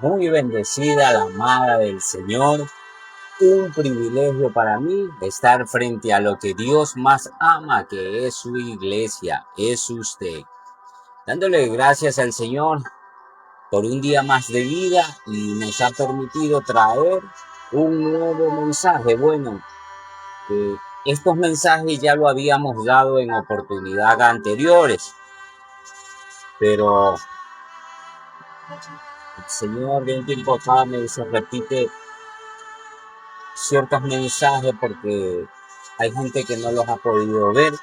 Muy bendecida la amada del Señor. Un privilegio para mí estar frente a lo que Dios más ama, que es su iglesia, es usted. Dándole gracias al Señor por un día más de vida y nos ha permitido traer un nuevo mensaje. Bueno, estos mensajes ya lo habíamos dado en oportunidades anteriores, pero el Señor de un tiempo acá se repite ciertos mensajes porque hay gente que no los ha podido ver,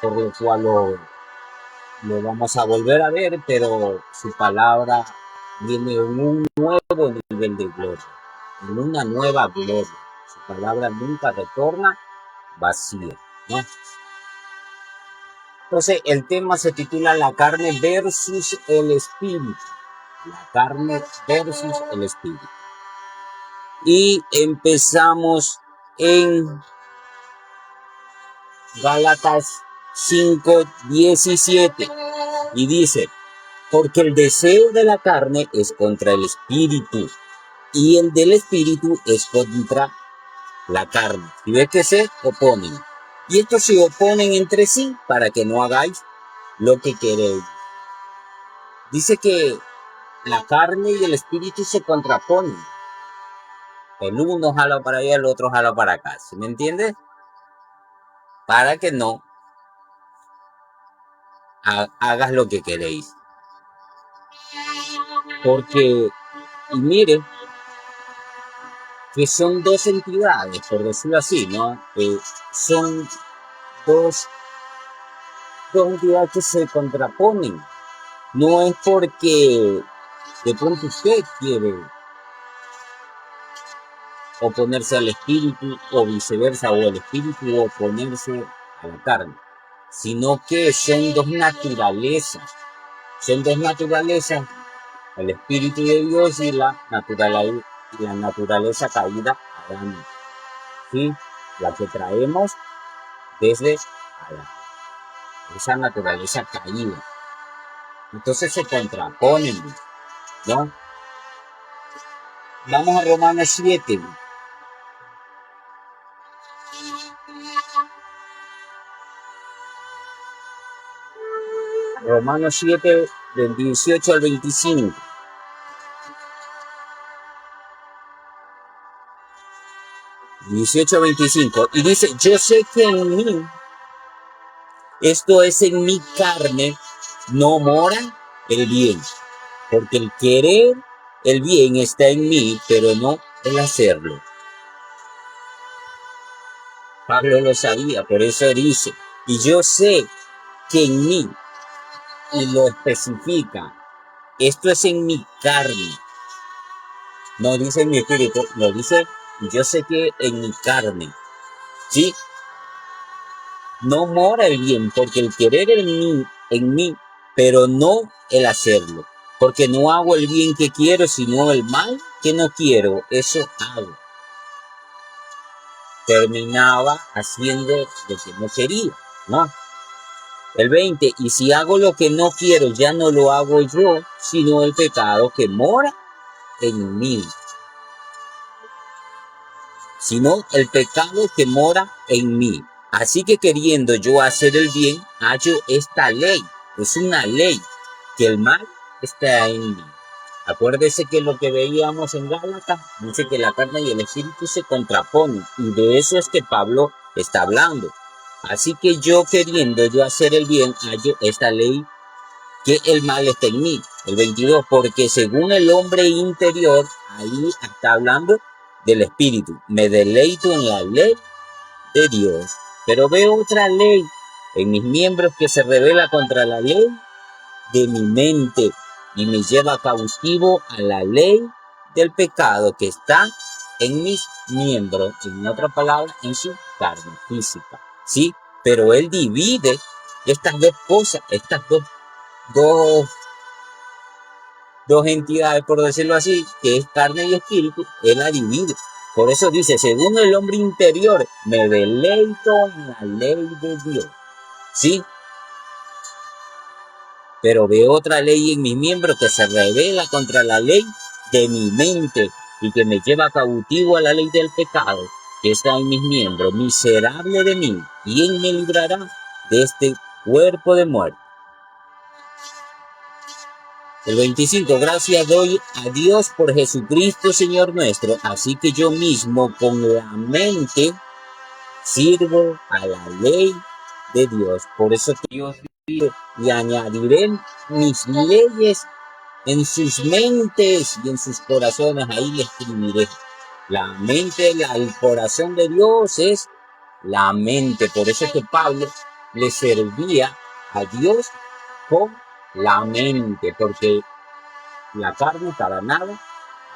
por lo cual lo vamos a volver a ver, pero su palabra viene en un nuevo nivel de gloria, en una nueva gloria. Su palabra nunca retorna vacía, ¿no? Entonces el tema se titula La carne versus el espíritu. La carne versus el espíritu. Y empezamos en Gálatas 5:17 y dice: porque el deseo de la carne es contra el espíritu y el del espíritu es contra la carne. Y ves que se oponen. Y estos se oponen entre sí para que no hagáis lo que queréis. Dice que la carne y el espíritu se contraponen. El uno jala para allá, el otro jala para acá. ¿Sí me entiendes? Para que no hagas lo que queréis. Porque, y mire, que son dos entidades, por decirlo así, ¿no? Son dos entidades que se contraponen. No es porque de pronto usted quiere oponerse al espíritu o viceversa, o el espíritu oponerse a la carne, sino que son dos naturalezas. Son dos naturalezas, el espíritu de Dios y la naturaleza caída Adán, ¿sí? La que traemos desde Adán, esa naturaleza caída. Entonces se contraponen, ¿no? Vamos a Romanos 7. Romanos 7, del 18 al 25. 18-25. Y dice: yo sé que en mí, esto es en mi carne, no mora el bien. Porque el querer el bien está en mí, pero no el hacerlo. Pablo lo sabía, por eso dice: y yo sé que en mí, y lo especifica, esto es en mi carne. No dice en mi espíritu, lo dice, y yo sé que en mi carne, ¿sí? No mora el bien, porque el querer en mí, pero no el hacerlo. Porque no hago el bien que quiero, sino el mal que no quiero, eso hago. Terminaba haciendo lo que no quería, ¿no? El 20, y si hago lo que no quiero, ya no lo hago yo, sino el pecado que mora en mí. Sino el pecado que mora en mí. Así que queriendo yo hacer el bien, hallo esta ley. Es una ley, que el mal está en mí. Acuérdese que lo que veíamos en Gálatas dice que la carne y el espíritu se contraponen, y de eso es que Pablo está hablando. Así que yo queriendo yo hacer el bien, hallo esta ley, que el mal está en mí. El 22, porque según el hombre interior, ahí está hablando del espíritu, me deleito en la ley de Dios, pero veo otra ley en mis miembros que se revela contra la ley de mi mente y me lleva cautivo a la ley del pecado que está en mis miembros, en otra palabra, en su carne física, ¿sí? Pero él divide estas dos cosas, estas dos entidades, por decirlo así, que es carne y espíritu, él la divide. Por eso dice, según el hombre interior, me deleito en la ley de Dios, ¿sí? pero veo otra ley en mis miembros que se revela contra la ley de mi mente y que me lleva cautivo a la ley del pecado que está en mis miembros. Miserable de mí, ¿quién me librará de este cuerpo de muerte? El 25, gracias doy a Dios por Jesucristo Señor nuestro, así que yo mismo con la mente sirvo a la ley de Dios. Por eso que Dios dice, y añadiré mis leyes en sus mentes y en sus corazones, ahí le escribiré. La mente, el corazón de Dios es la mente. Por eso es que Pablo le servía a Dios con la mente, porque la carne para nada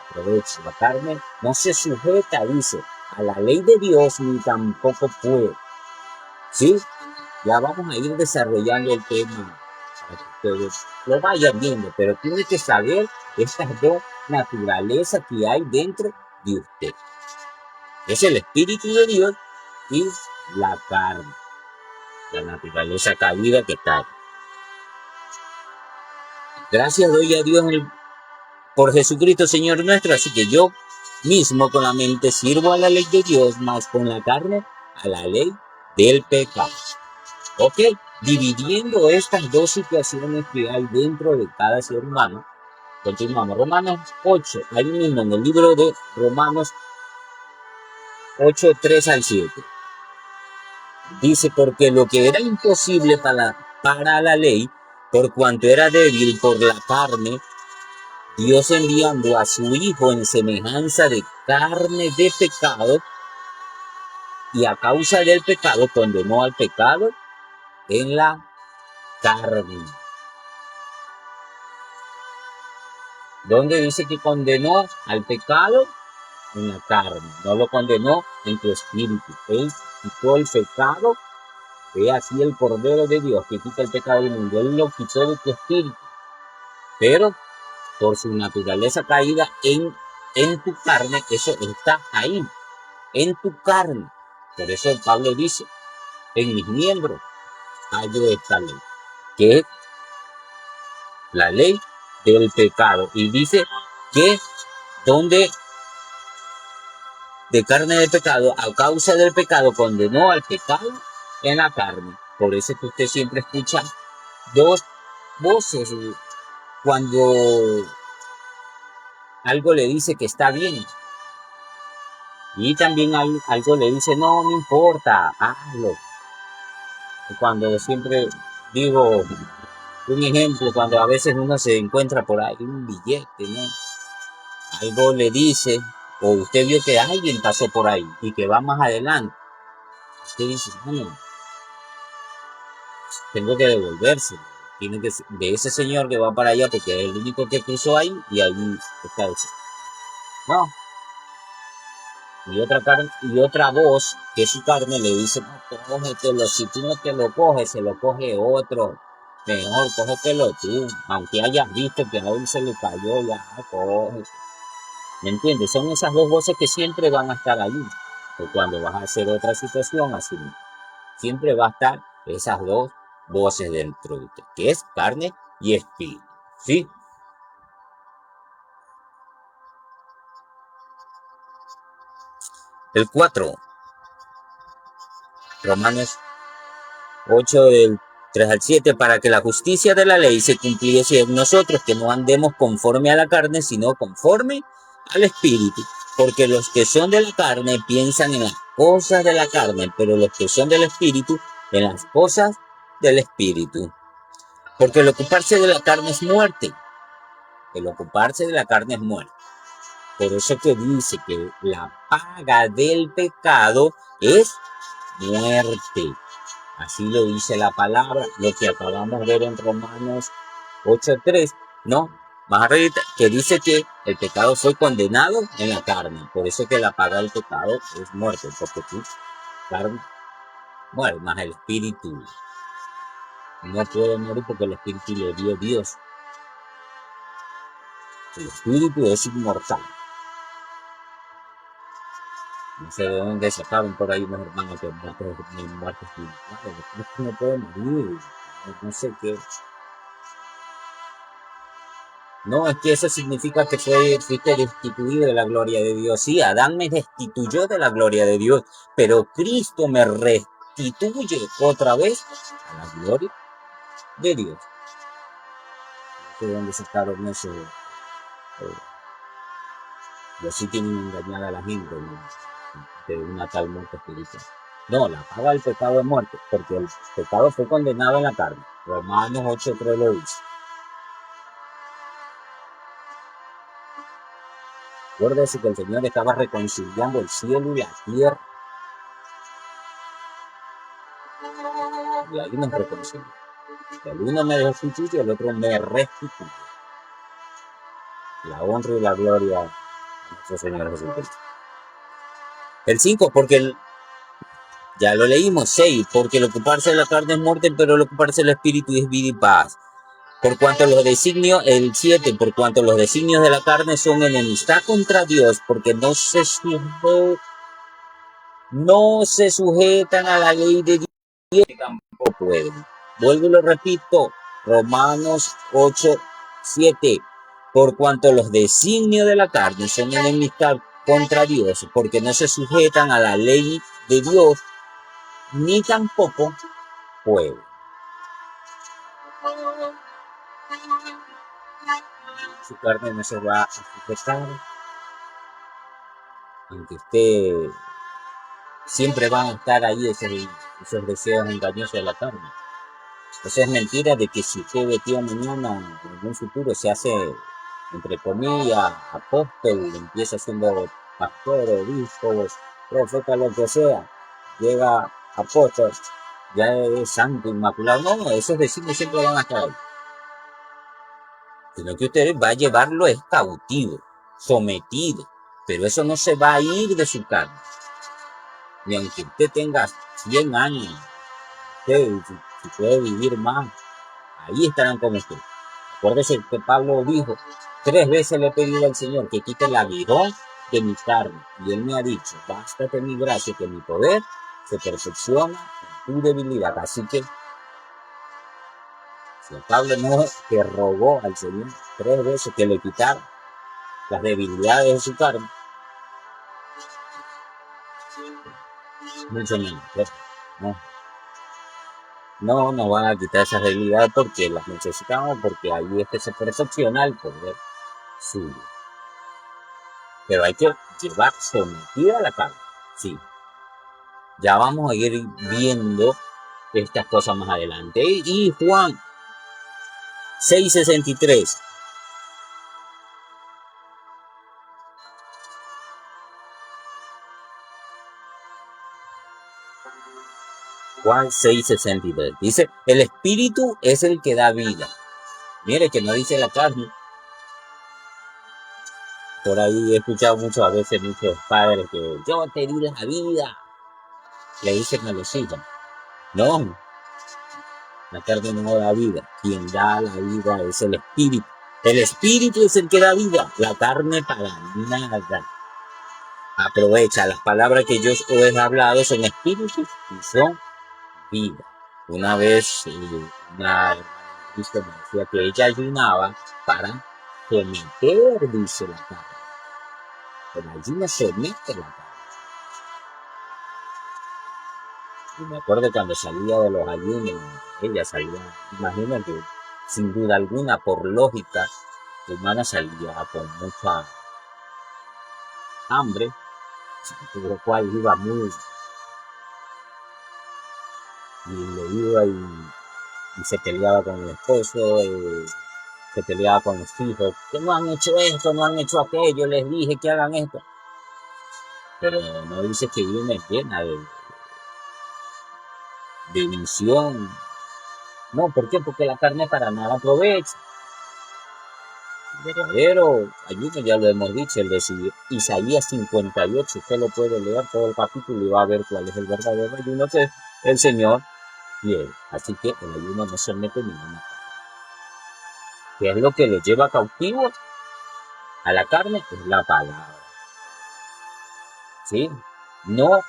aprovecha. La carne no se sujeta, dice, a la ley de Dios ni tampoco puede. ¿Sí? Ya vamos a ir desarrollando el tema para que ustedes lo vayan viendo, pero tiene que saber estas dos naturalezas que hay dentro de usted. Es el Espíritu de Dios y la carne, la naturaleza caída que está ahí. Gracias doy a Dios por Jesucristo Señor nuestro, así que yo mismo con la mente sirvo a la ley de Dios, más con la carne a la ley del pecado. ¿Ok? Dividiendo estas dos situaciones que hay dentro de cada ser humano, continuamos. Romanos 8, ahí mismo en el libro de Romanos 8, 3 al 7. Dice, porque lo que era imposible para la ley, por cuanto era débil por la carne, Dios enviando a su Hijo en semejanza de carne de pecado, y a causa del pecado condenó al pecado en la carne. ¿Dónde dice que condenó al pecado? En la carne. No lo condenó en tu espíritu. Él quitó el pecado. Ve así el Cordero de Dios que quita el pecado del mundo. Él lo quitó de tu espíritu. Pero por su naturaleza caída en tu carne, eso está ahí. En tu carne. Por eso Pablo dice, en mis miembros hallo esta ley, que es la ley del pecado. Y dice que donde de carne de pecado, a causa del pecado, condenó al pecado en la carne. Por eso es que usted siempre escucha dos voces cuando algo le dice que está bien. Y también algo le dice, no, no importa, hazlo. Cuando siempre digo un ejemplo, cuando a veces uno se encuentra por ahí un billete, ¿no? Algo le dice, o usted vio que alguien pasó por ahí y que va más adelante. Usted dice, bueno, tengo que devolverse. Tiene que de ese señor que va para allá porque es el único que cruzó ahí y ahí está ese. No. Y otra voz que es su carne le dice, no, cógetelo, si tú no te lo coges, se lo coge otro. Mejor, cógetelo tú. Aunque hayas visto que a él se le cayó, ya, cógetelo. ¿Me entiendes? Son esas dos voces que siempre van a estar ahí. O cuando vas a hacer otra situación, así. Siempre va a estar esas dos voces dentro de usted, que es carne y espíritu. ¿Sí? El 4. Romanos 8 del 3 al 7, para que la justicia de la ley se cumpliese en nosotros, que no andemos conforme a la carne, sino conforme al espíritu. Porque los que son de la carne piensan en las cosas de la carne, pero los que son del espíritu en las cosas del espíritu. Porque el ocuparse de la carne es muerte. El ocuparse de la carne es muerte. Por eso que dice que la paga del pecado es muerte. Así lo dice la palabra, lo que acabamos de ver en Romanos 8:3, ¿no? Más arriba, que dice que el pecado fue condenado en la carne. Por eso que la paga del pecado es muerte, porque tú, carne, muere, más el espíritu no puede morir porque el espíritu le dio Dios. El espíritu es inmortal. No sé de dónde sacaron por ahí unos hermanos que muertos espirituales. No puede morir. No sé qué. No, es que eso significa que fuiste destituido de la gloria de Dios. Sí, Adán me destituyó de la gloria de Dios, pero Cristo me restituye otra vez a la gloria de Dios. No sé dónde sacaron eso. Y así tienen engañada a la gente, ¿no? De una tal muerte espiritual. No, la paga del pecado es muerte, porque el pecado fue condenado en la carne. Romanos 8:3 lo dice. Acuérdese que el Señor estaba reconciliando el cielo y la tierra. Y ahí nos reconcilió. El uno me destituye, el otro me restituye. La honra y la gloria a nuestro Señor Jesucristo. El 5, porque ya lo leímos. 6, porque el ocuparse de la carne es muerte, pero el ocuparse del espíritu es vida y paz. Por cuanto los designios, el 7, por cuanto los designios de la carne son enemistad contra Dios, porque no se sujetan a la ley de Dios, tampoco pueden. Vuelvo y lo repito, Romanos 8:7, por cuanto los designios de la carne son enemistad contra Dios, porque no se sujetan a la ley de Dios, ni tampoco pueden. Su carne no se va a sujetar, aunque usted siempre van a estar ahí esos deseos engañosos de la carne. Eso es mentira de que si usted de tío mañana en algún futuro se hace, entre comillas, apóstol, empieza siendo pastor, obispo, profeta, lo que sea, llega apóstol, ya es santo, inmaculado. No, esos designios siempre van a estar ahí. Sino que usted va a llevarlo es cautivo, sometido, pero eso no se va a ir de su carne. Ni aunque usted tenga 100 años, si puede vivir más, ahí estarán con usted. Acuérdese que Pablo dijo, 3 veces le he pedido al Señor que quite el aguijón de mi carne. Y él me ha dicho, bástate mi gracia, que mi poder se perfecciona en tu debilidad. Así que, si Pablo no que rogó al Señor 3 veces que le quitara las debilidades de su carne, mucho menos. No nos van a quitar esas debilidades porque las necesitamos, porque ahí es que se perfecciona el poder suyo. Pero hay que llevar sometida a la carne. Sí. Ya vamos a ir viendo estas cosas más adelante. Y Juan 6:63. Juan 6:63. Dice, el espíritu es el que da vida. Mire que no dice la carne. Por ahí he escuchado muchas veces muchos padres que yo te di la vida. Le dicen a los hijos. No, la carne no da vida. Quien da la vida es el espíritu. El espíritu es el que da vida. La carne para nada. Aprovecha, las palabras que yo os he hablado son espíritu y son vida. Una vez una hermana en Cristo me decía que ella ayunaba para someter, dice la carne. El ayuno somete la carne. Y me acuerdo cuando salía de los ayunos, ella salía, imagino que sin duda alguna, por lógica humana, salía con mucha hambre, por lo cual iba muy, y le iba y se peleaba con el esposo, se peleaba con los hijos, que no han hecho esto, no han hecho aquello, les dije que hagan esto. Pero no dice que viene llena de visión. No, ¿por qué? Porque la carne para nada aprovecha. El verdadero ayuno, ya lo hemos dicho, el de Isaías 58, usted lo puede leer todo el capítulo y va a ver cuál es el verdadero ayuno que el Señor quiere. Así que el ayuno no se mete en ninguna carne. ¿Qué es lo que le lleva cautivo a la carne? Es la palabra. ¿Sí? No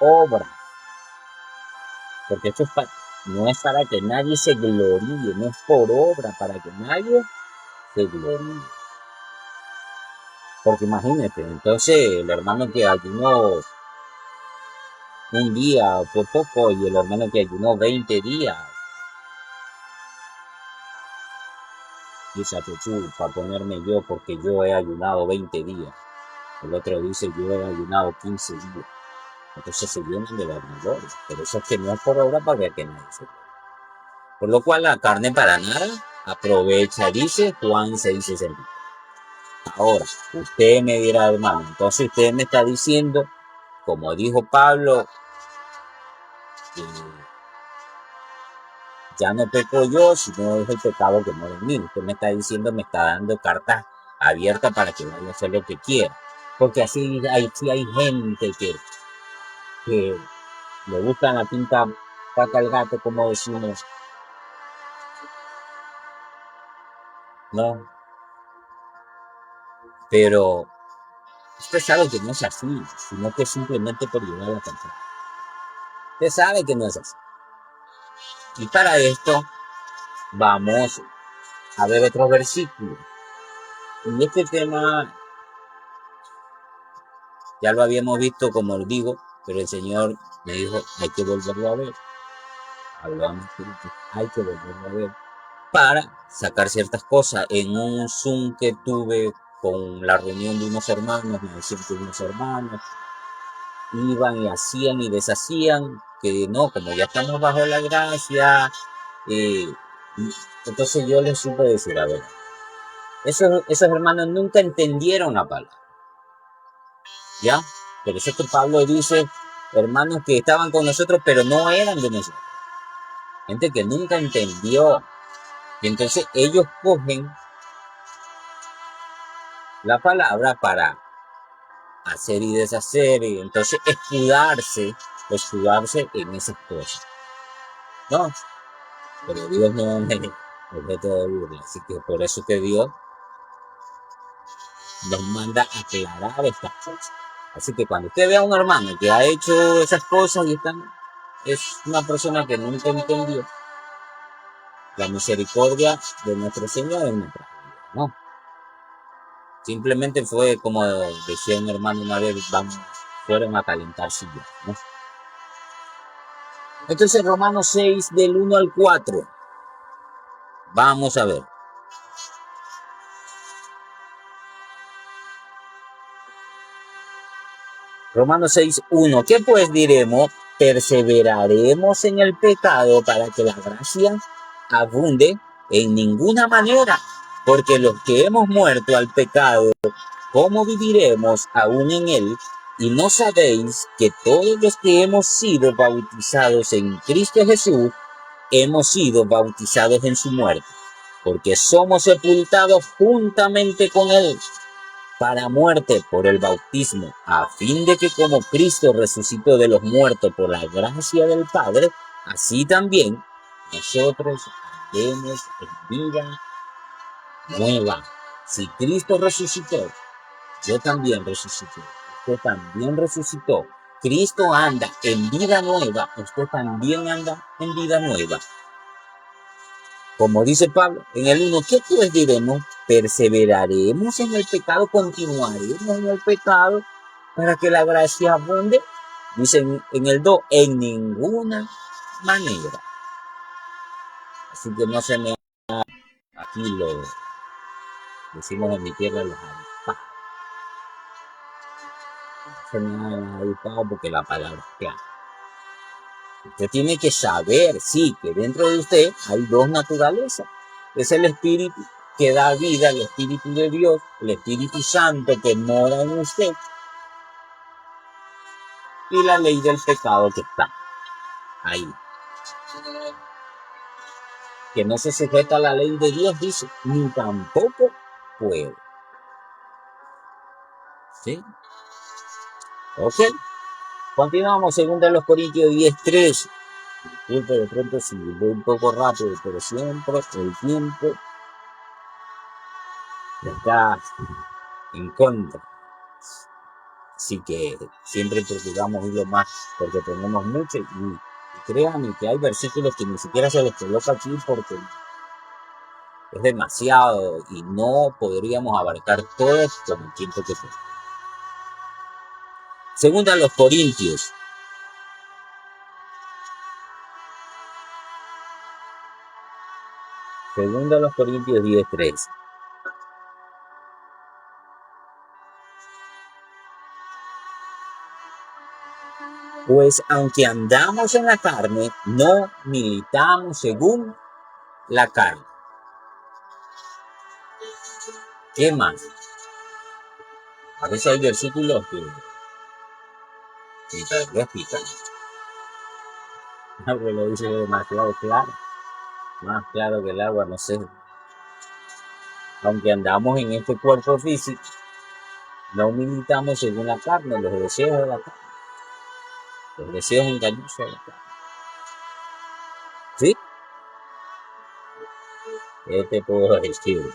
obra. Porque esto no es para que nadie se gloríe, no es por obra, para que nadie se gloríe. Porque imagínate, entonces el hermano que ayunó un día fue poco y el hermano que ayunó 20 días, dice tú, para ponerme yo, porque yo he ayunado 20 días. El otro dice, yo he ayunado 15 días. Entonces se llenan de vanagloria. Pero eso es que no es por obra para ver que nadie se puede. Por lo cual la carne para nada aprovecha, dice Juan 6:60. Ahora, usted me dirá, hermano, entonces usted me está diciendo, como dijo Pablo, que ya no peco yo, sino es el pecado que mora en mí. Usted me está diciendo, me está dando carta abierta para que vaya a hacer lo que quiera. Porque así hay gente que le gusta la pinta pata al gato, como decimos, ¿no? Pero usted sabe que no es así, sino que es simplemente por llevar la contraria. Usted sabe que no es así. Y para esto vamos a ver otros versículos. Y este tema ya lo habíamos visto, como os digo, pero el Señor me dijo, hay que volverlo a ver. Hablamos que hay que volverlo a ver para sacar ciertas cosas. En un Zoom que tuve con la reunión de unos hermanos, me decían que unos hermanos iban y hacían y deshacían, que no, como ya estamos bajo la gracia, entonces yo les supe decir, a ver, esos hermanos nunca entendieron la palabra, ¿ya? Por eso es que Pablo dice, hermanos que estaban con nosotros, pero no eran de nosotros, gente que nunca entendió, y entonces ellos cogen la palabra para hacer y deshacer, y entonces escudarse en esas cosas, ¿no? Pero Dios no es objeto de burla, así que por eso que Dios nos manda a aclarar estas cosas. Así que cuando usted vea a un hermano que ha hecho esas cosas y es una persona que nunca entendió la misericordia de nuestro Señor en nuestra vida, ¿no? Simplemente fue como decía un hermano una vez, fueron a calentar sillas, ¿no? Entonces Romanos 6 del 1 al 4. Vamos a ver. Romanos 6:1. ¿Qué pues diremos? ¿Perseveraremos en el pecado para que la gracia abunde? En ninguna manera, porque los que hemos muerto al pecado, ¿cómo viviremos aún en él? Y no sabéis que todos los que hemos sido bautizados en Cristo Jesús, hemos sido bautizados en su muerte, porque somos sepultados juntamente con él para muerte por el bautismo, a fin de que como Cristo resucitó de los muertos por la gracia del Padre, así también nosotros andemos en vida nueva. Si Cristo resucitó, yo también resucité. Usted también resucitó. Cristo anda en vida nueva, usted también anda en vida nueva. Como dice Pablo en el 1, ¿qué pues diremos? ¿Perseveraremos en el pecado? ¿Continuaremos en el pecado para que la gracia abunde? Dice en el 2, en ninguna manera. Así que no se me haga, aquí lo decimos en mi tierra, los avispados. No se me hagan avispados porque la palabra es clara. Usted tiene que saber, sí, que dentro de usted hay dos naturalezas. Es el espíritu que da vida, el Espíritu de Dios, el Espíritu Santo que mora en usted, y la ley del pecado que está ahí, que no se sujeta a la ley de Dios, dice, ni tampoco puede. ¿Sí? Ok. Continuamos, 2 Corintios 10:3. Disculpe de pronto si voy un poco rápido, pero siempre el tiempo está en contra. Así que siempre procuramos irlo más porque tenemos mucho y créanme que hay versículos que ni siquiera se los coloca aquí porque Es demasiado y no podríamos abarcar todo con el tiempo que tenemos. Segunda a los Corintios. Segunda a los Corintios 10:3. Pues aunque andamos en la carne, no militamos según la carne. ¿Qué más? A veces hay versículos que lo explican. Algo lo dice demasiado claro. Más claro que el agua, no sé. Aunque andamos en este cuerpo físico, no militamos según la carne, los deseos de la carne, los deseos engañosos de la carne. ¿Sí? ¿Qué te puedo decir?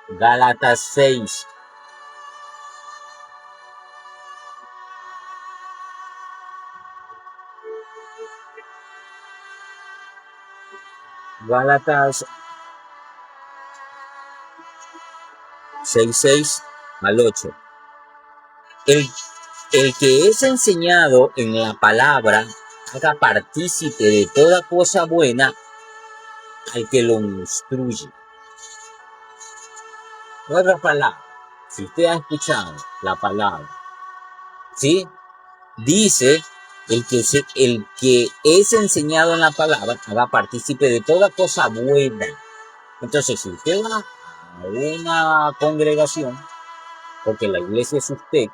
Gálatas 6. Gálatas 6:6 al 8. El que es enseñado en la palabra, haga partícipe de toda cosa buena al que lo instruye. Otra palabra, si usted ha escuchado la palabra, ¿sí? Dice, el que es enseñado en la palabra, haga partícipe de toda cosa buena. Entonces, si usted va a una congregación, porque la iglesia es usted,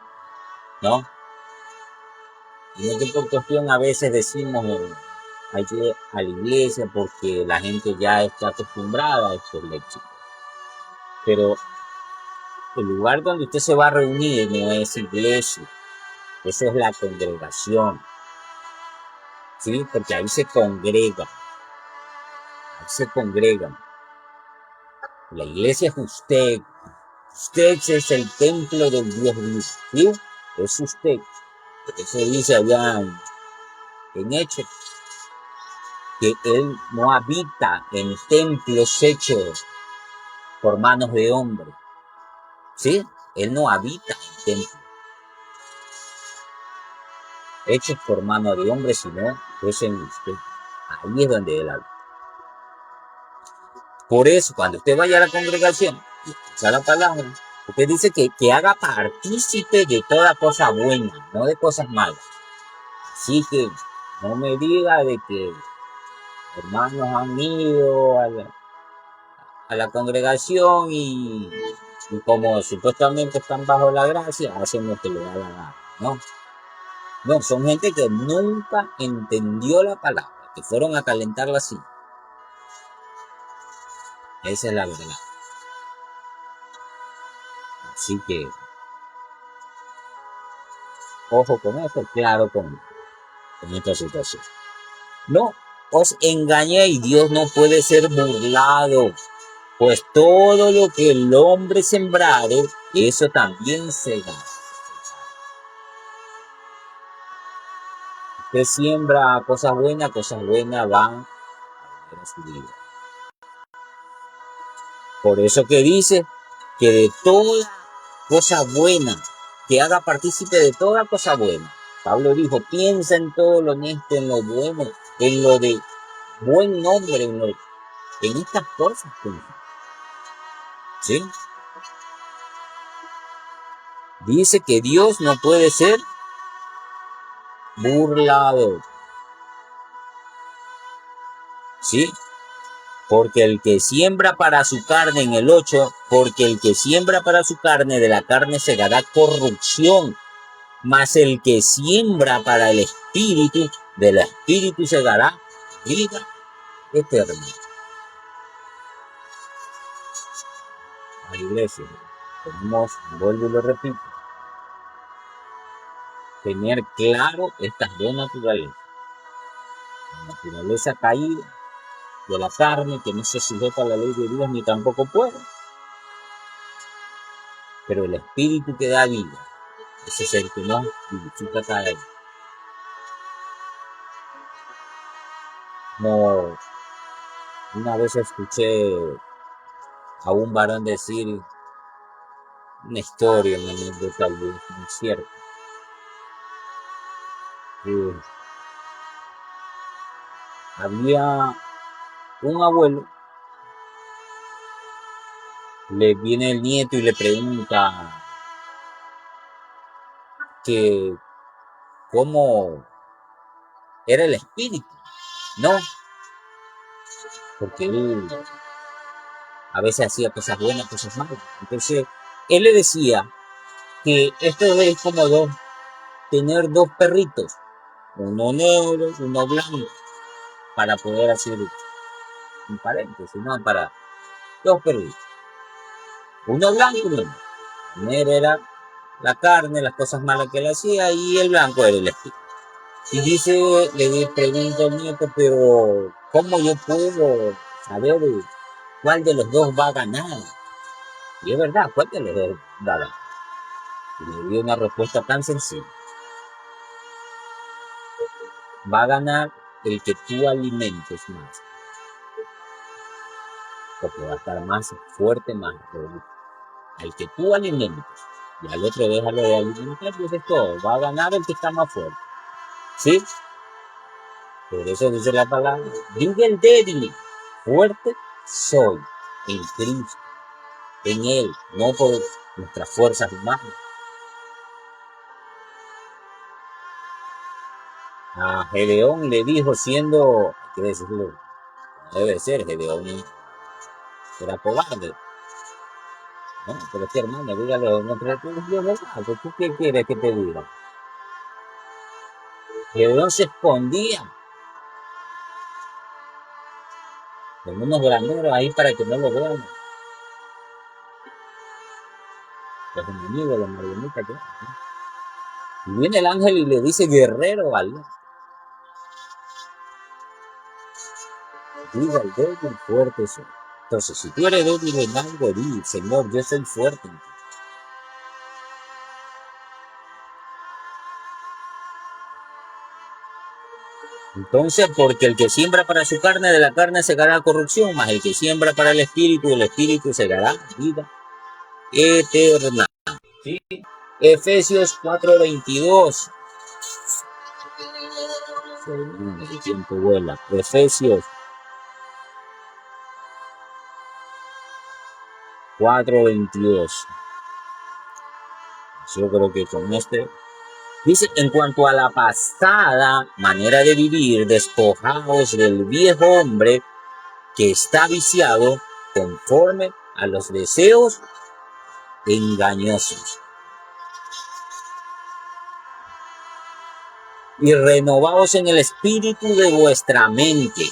¿no? Y no que por cuestión a veces decimos, hay que ir a la iglesia porque la gente ya está acostumbrada a estos léxicos. Pero el lugar donde usted se va a reunir no es iglesia, eso es la congregación, ¿sí? Porque ahí se congregan. La iglesia es usted. Usted es el templo del Dios vivo, ¿sí? Es usted. Eso dice allá en Hechos, que Él no habita en templos hechos por manos de hombres, ¿sí? Él no habita en templos hechos por manos de hombres, sino es en usted. Ahí es donde Él habita. Por eso, cuando usted vaya a la congregación, escucha la palabra, usted dice que haga partícipe de toda cosa buena, no de cosas malas. Así que no me diga de que hermanos han ido a la congregación y como supuestamente están bajo la gracia, hacen lo que le da la gana. No, son gente que nunca entendió la palabra, que fueron a calentarla así. Esa es la verdad. Así que, ojo con esto, claro con esta situación. No os engañéis, Dios no puede ser burlado, pues todo lo que el hombre sembrare, eso también segará. Usted siembra cosas buenas van a venir a su vida. Por eso que dice que de toda cosa buena, que haga partícipe de toda cosa buena. Pablo dijo, piensa en todo lo honesto, en lo bueno, en lo de buen nombre, en estas cosas. ¿Sí? Dice que Dios no puede ser burlado. ¿Sí? Porque el que siembra para su carne en el 8, porque el que siembra para su carne, de la carne segará corrupción, mas el que siembra para el espíritu, del espíritu segará vida eterna. La iglesia, tenemos, vuelvo y lo repito, tener claro estas dos naturalezas. La naturaleza caída de la carne, que no se sujeta a la ley de Dios ni tampoco puede, pero el espíritu que da vida, ese es el que nos vivifica cada día. No Una vez escuché a un varón decir una historia, una anécdota y es muy cierto, que había un abuelo, le viene el nieto y le pregunta que cómo era el espíritu, ¿no? Porque él a veces hacía cosas buenas, cosas malas. Entonces, él le decía que esto es como tener dos perritos, uno negro, uno blanco, para poder hacer un paréntesis, ¿no? Para dos perritos, uno blanco y uno negro. El negro era la carne, las cosas malas que él hacía, y el blanco era el espíritu. Y dice, pregunta al nieto, pero ¿cómo yo puedo saber cuál de los dos va a ganar? Y es verdad, ¿cuál de los dos va a ganar? Y le dio una respuesta tan sencilla. Va a ganar el que tú alimentes más, porque va a estar más fuerte, más robusto. Al que tú alimentes, y al otro déjalo de alimentar, y eso es todo. Va a ganar el que está más fuerte. ¿Sí? Por eso dice la palabra, diga el débil, fuerte soy en Cristo, en Él, no por nuestras fuerzas humanas. A Gedeón le dijo siendo, hay que decirlo, no debe ser, Gedeón era cobarde. No, pero es que hermano, dígalo, no te Dios, ¿verdad? ¿Tú qué quieres que te diga? Gedeón se escondía en unos graneros ahí para que no lo vean los enemigos, los marionetas. Y viene el ángel y le dice, guerrero, ¿vale? Diga el débil, fuerte soy. Entonces, si tú eres débil en algo, di, Señor, yo soy fuerte en ti. Entonces, porque el que siembra para su carne, de la carne segará corrupción, más el que siembra para el espíritu, del espíritu segará vida eterna. ¿Sí? Efesios 4:22. El tiempo vuela. Efesios 4:22. Yo creo que con dice, en cuanto a la pasada manera de vivir, despojaos del viejo hombre que está viciado conforme a los deseos engañosos. Y renovaos en el espíritu de vuestra mente.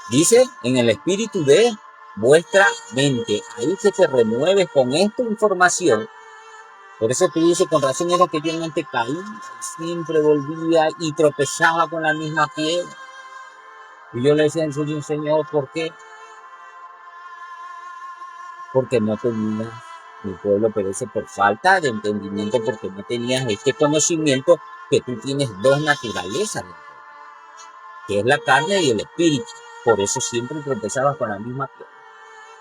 Dice, en el espíritu de vuestra mente. Ahí que te renueves con esta información. Por eso te dice, con razón era que yo antes caía, siempre volvía y tropezaba con la misma piedra. Y yo le decía al Señor, Señor, ¿por qué? Porque no tenía, mi pueblo perece por falta de entendimiento, porque no tenías este conocimiento que tú tienes dos naturalezas, que es la carne y el espíritu. Por eso siempre tropezabas con la misma piedra.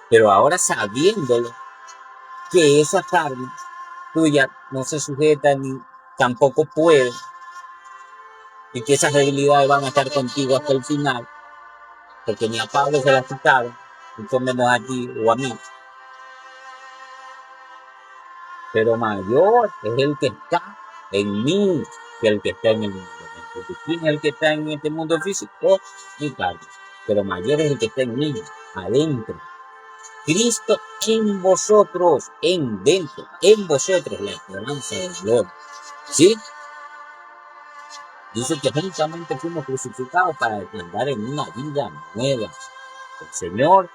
Pero ahora sabiéndolo, que esa carne tuya no se sujeta ni tampoco puede, y que esas debilidades van a estar contigo hasta el final, porque ni a Pablo se las quitaron, mucho menos a ti o a mí. Pero mayor es el que está en mí que el que está en el mundo. Porque ¿quién es el que está en este mundo físico? Mi carne. Pero mayor es el que está en mí, adentro. Cristo en vosotros, en vosotros, la esperanza del gloria. ¿Sí? Dice que juntamente fuimos crucificados para andar en una vida nueva. El Señor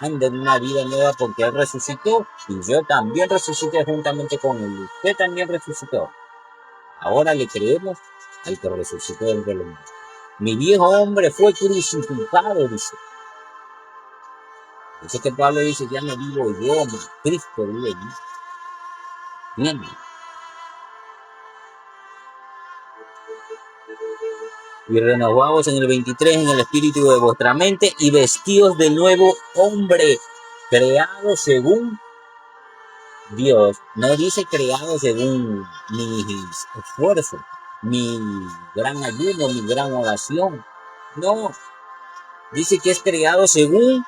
anda en una vida nueva porque Él resucitó y yo también resucité juntamente con Él. Usted también resucitó. Ahora le creemos al que resucitó entre los muertos. Mi viejo hombre fue crucificado, dice. Dice que Pablo dice, ya no vivo yo, mas Cristo vive en mí. Bien. Y renovaos en el 23 en el espíritu de vuestra mente y vestidos de nuevo hombre, creado según Dios. No dice creado según mis esfuerzos, mi gran ayuno, mi gran oración. No, dice que es creado según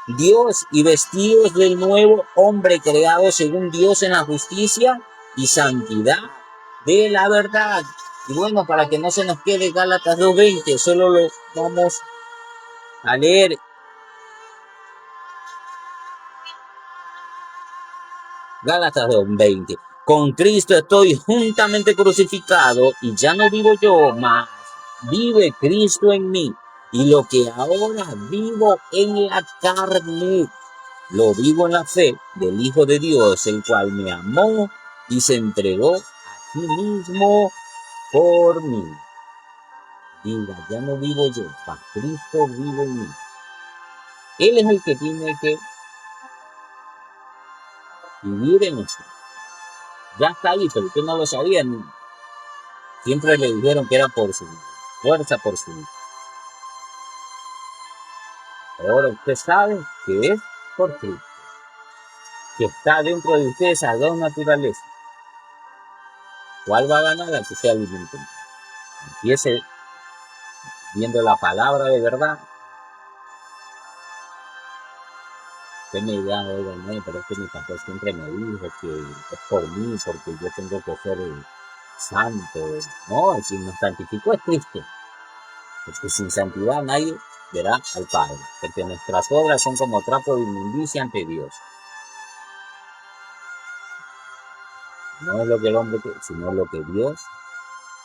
Dios y vestidos del nuevo hombre, creado según Dios en la justicia y santidad de la verdad. Y bueno, para que no se nos quede Gálatas 2:20, solo lo vamos a leer. Gálatas 2:20. Con Cristo estoy juntamente crucificado y ya no vivo yo, mas vive Cristo en mí. Y lo que ahora vivo en la carne, lo vivo en la fe del Hijo de Dios, el cual me amó y se entregó a sí mismo por mí. Diga, ya no vivo yo, mas Cristo vive en mí. Él es el que tiene que vivir en nosotros. Ya está ahí, pero usted no lo sabía. Siempre le dijeron que era por su fuerza, por su... Ahora usted sabe que es por Cristo, que está dentro de usted esas dos naturalezas. ¿Cuál va a ganar? La que se alimente. Empiece viendo la palabra de verdad. Usted me dirá, oiga, no, pero es que mi pastor siempre me dijo que es por mí, porque yo tengo que ser santo. No, si nos santificó es Cristo. Porque sin santidad nadie verá al Padre. Porque nuestras obras son como trapo de inmundicia ante Dios. No es lo que el hombre quiere, sino lo que Dios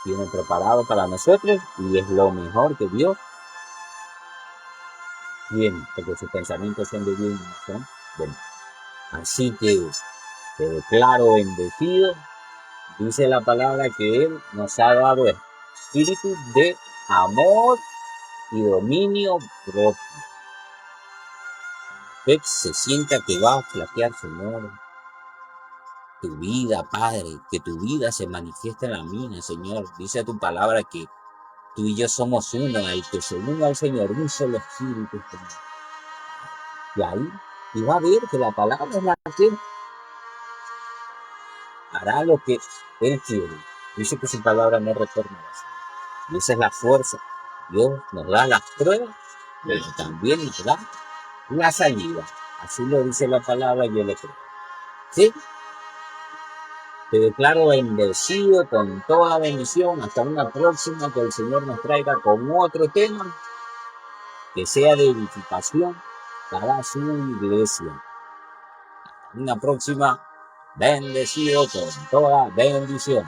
tiene preparado para nosotros y es lo mejor que Dios tiene, porque sus pensamientos son de bien y no son de mal. Así que te declaro bendecido. Dice la palabra que Él nos ha dado espíritu de amor y dominio propio. Usted se sienta que va a flaquear, Señor, tu vida, Padre, que tu vida se manifieste en la mía, Señor. Dice tu palabra que tú y yo somos uno, el que se une al Señor, un solo espíritu, Señor. Y ahí, y va a ver que la palabra es la que hará lo que Él quiere. Dice que su palabra no retorna vacía. Y esa es la fuerza. Dios nos da las pruebas, pero también nos da la salida. Así lo dice la palabra y yo le creo. ¿Sí? Te declaro bendecido con toda bendición. Hasta una próxima, que el Señor nos traiga con otro tema que sea de edificación para su iglesia. Hasta una próxima, bendecido con toda bendición.